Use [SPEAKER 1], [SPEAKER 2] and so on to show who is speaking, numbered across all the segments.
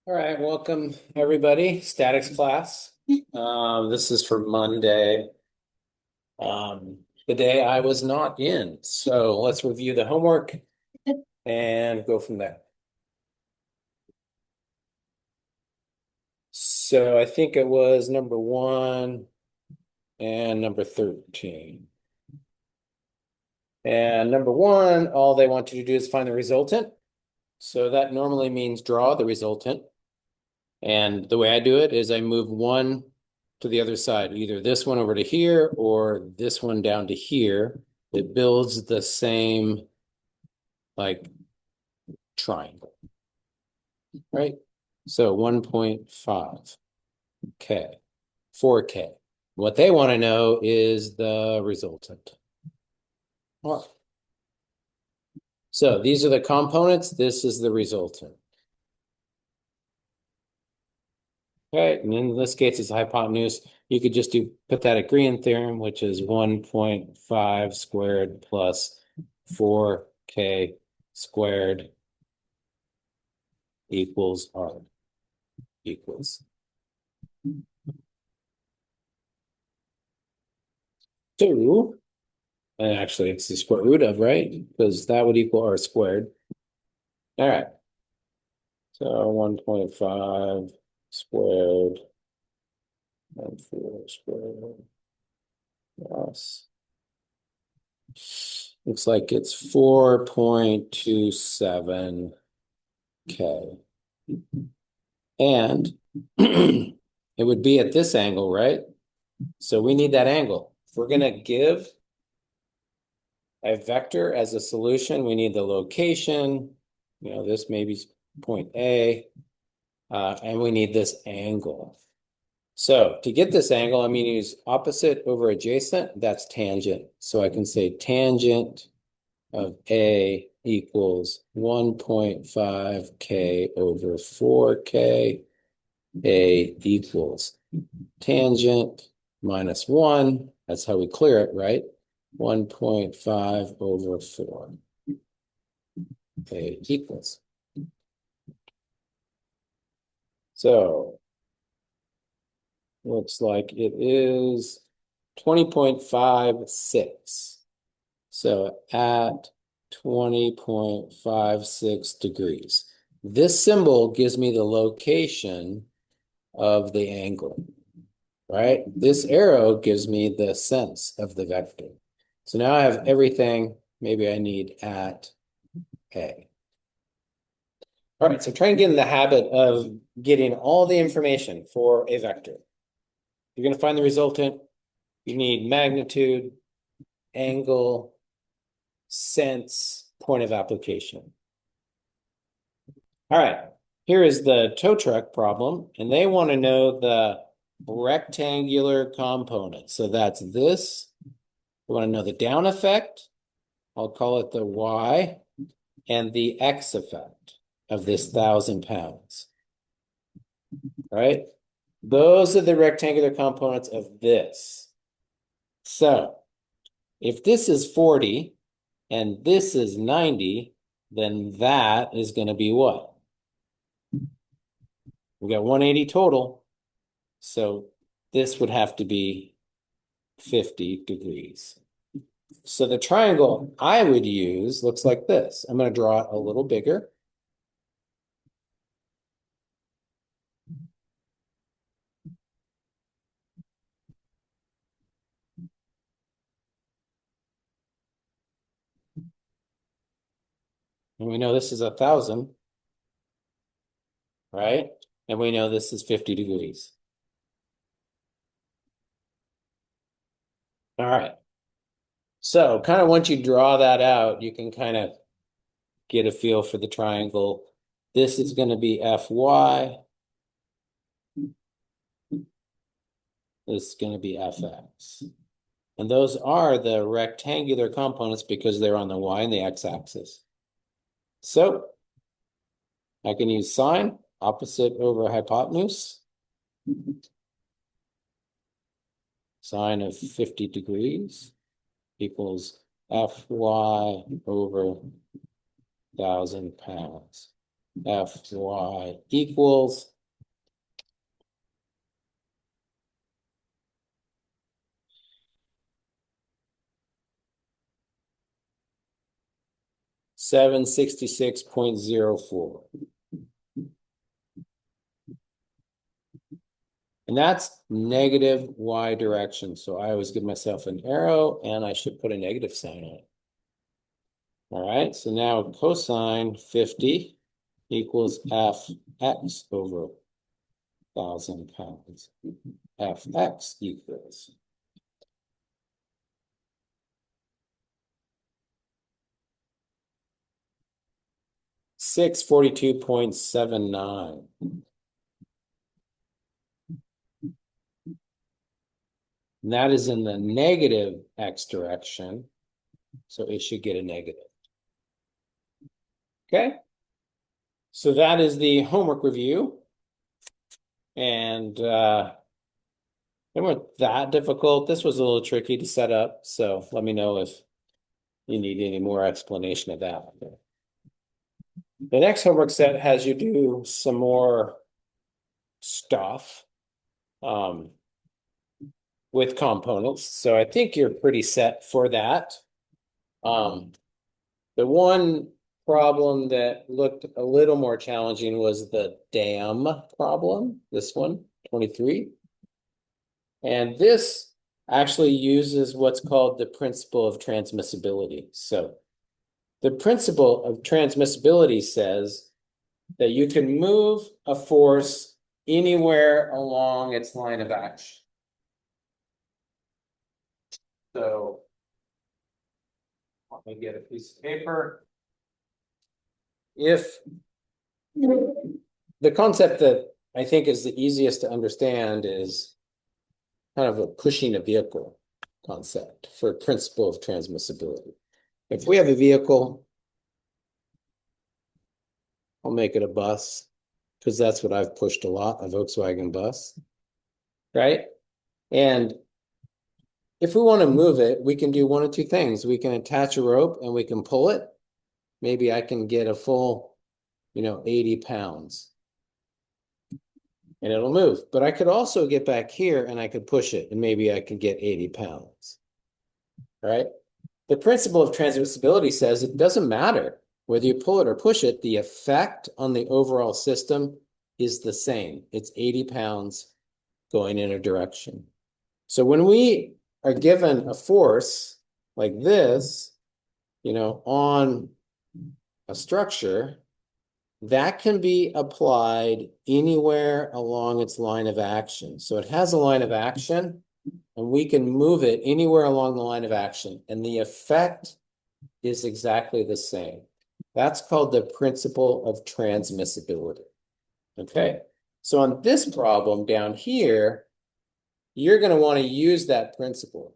[SPEAKER 1] All right, welcome everybody. Statics class. This is for Monday, the day I was not in. So let's review the homework and go from there. So I think it was number 1 and number 13. And number 1, all they want you to do is find the resultant. So that normally means draw the resultant. And the way I do it is I move 1 to the other side, either this one over to here or this one down to here. It builds the same like triangle, right? So 1.5 K, 4K. What they want to know is the resultant. Well, so these are the components. This is the resultant. Okay, and in this case, it's hypotenuse. You could just do Pythagorean theorem, which is 1.5 squared plus 4K squared equals R equals 2. And actually, it's the square root of, right? Because that would equal R squared. All right. So 1.5 squared and 4 squared plus. Looks like it's 4.27 K. And it would be at this angle, right? So we need that angle. If we're going to give a vector as a solution, we need the location. This may be point A, and we need this angle. So to get this angle, I'm going to use opposite over adjacent. That's tangent. So I can say tangent of A equals 1.5 K over 4K. A equals tangent minus 1. That's how we clear it, right? 1.5 over 4. A equals. So looks like it is 20.56. So at 20.56 degrees. This symbol gives me the location of the angle, right? This arrow gives me the sense of the vector. So now I have everything. Maybe I need at A. All right, so try and get in the habit of getting all the information for a vector. You're going to find the resultant. You need magnitude, angle, sense, point of application. All right, here is the tow truck problem, and they want to know the rectangular component. So that's this. We want to know the down effect. I'll call it the Y, and the X effect of this 1,000 pounds. Right? Those are the rectangular components of this. So if this is 40 and this is 90, then that is going to be what? We got 180 total. So this would have to be 50 degrees. So the triangle I would use looks like this. I'm going to draw it a little bigger. And we know this is 1,000, right? And we know this is 50 degrees. All right. So kind of once you draw that out, you can kind of get a feel for the triangle. This is going to be Fy. This is going to be Fx. And those are the rectangular components because they're on the Y and the X axis. So I can use sine, opposite over hypotenuse. Sine of 50 degrees equals Fy over 1,000 pounds. Fy equals 766.04. And that's negative y direction. So I always give myself an arrow and I should put a negative sign on it. All right, so now cosine 50 equals fx over 1,000 pounds. Fx equals 642.79. And that is in the negative x direction. So it should get a negative. Okay. So that is the homework review. And they weren't that difficult. This was a little tricky to set up. So let me know if you need any more explanation of that. The next homework set has you do some more stuff with components. So I think you're pretty set for that. The one problem that looked a little more challenging was the dam problem, this one, 23. And this actually uses what's called the principle of transmissibility. So the principle of transmissibility says that you can move a force anywhere along its line of action. So let me get a piece of paper. If the concept that I think is the easiest to understand is kind of a pushing a vehicle concept for principle of transmissibility. If we have a vehicle, I'll make it a bus because that's what I've pushed a lot, a Volkswagen bus, right? And if we want to move it, we can do one of two things. We can attach a rope and we can pull it. Maybe I can get a full, 80 pounds and it'll move. But I could also get back here and I could push it and maybe I could get 80 pounds, right? The principle of transmissibility says it doesn't matter whether you pull it or push it, the effect on the overall system is the same. It's 80 pounds going in a direction. So when we are given a force like this, on a structure, that can be applied anywhere along its line of action. So it has a line of action, and we can move it anywhere along the line of action, and the effect is exactly the same. That's called the principle of transmissibility. Okay, so on this problem down here, you're going to want to use that principle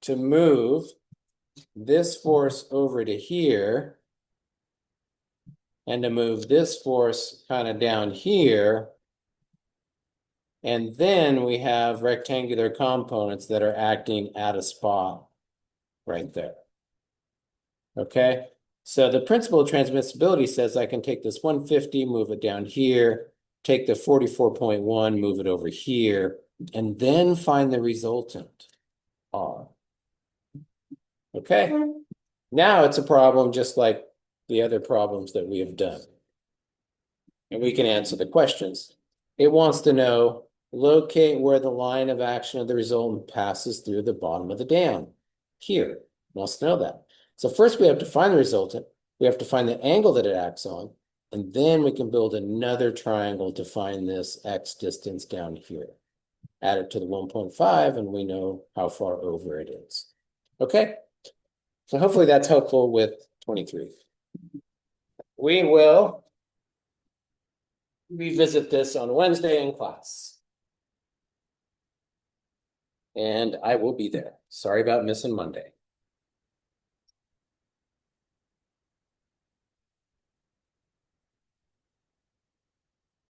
[SPEAKER 1] to move this force over to here and to move this force kind of down here. And then we have rectangular components that are acting at a spot right there. Okay, so the principle of transmissibility says I can take this 150, move it down here, take the 44.1, move it over here, and then find the resultant, R. Okay, now it's a problem just like the other problems that we have done. And we can answer the questions. It wants to know, locate where the line of action of the resultant passes through the bottom of the dam. Here, it wants to know that. So first we have to find the resultant. We have to find the angle that it acts on. And then we can build another triangle to find this x distance down here. Add it to the 1.5 and we know how far over it is. Okay, so hopefully that's helpful with 23. We will revisit this on Wednesday in class. And I will be there. Sorry about missing Monday.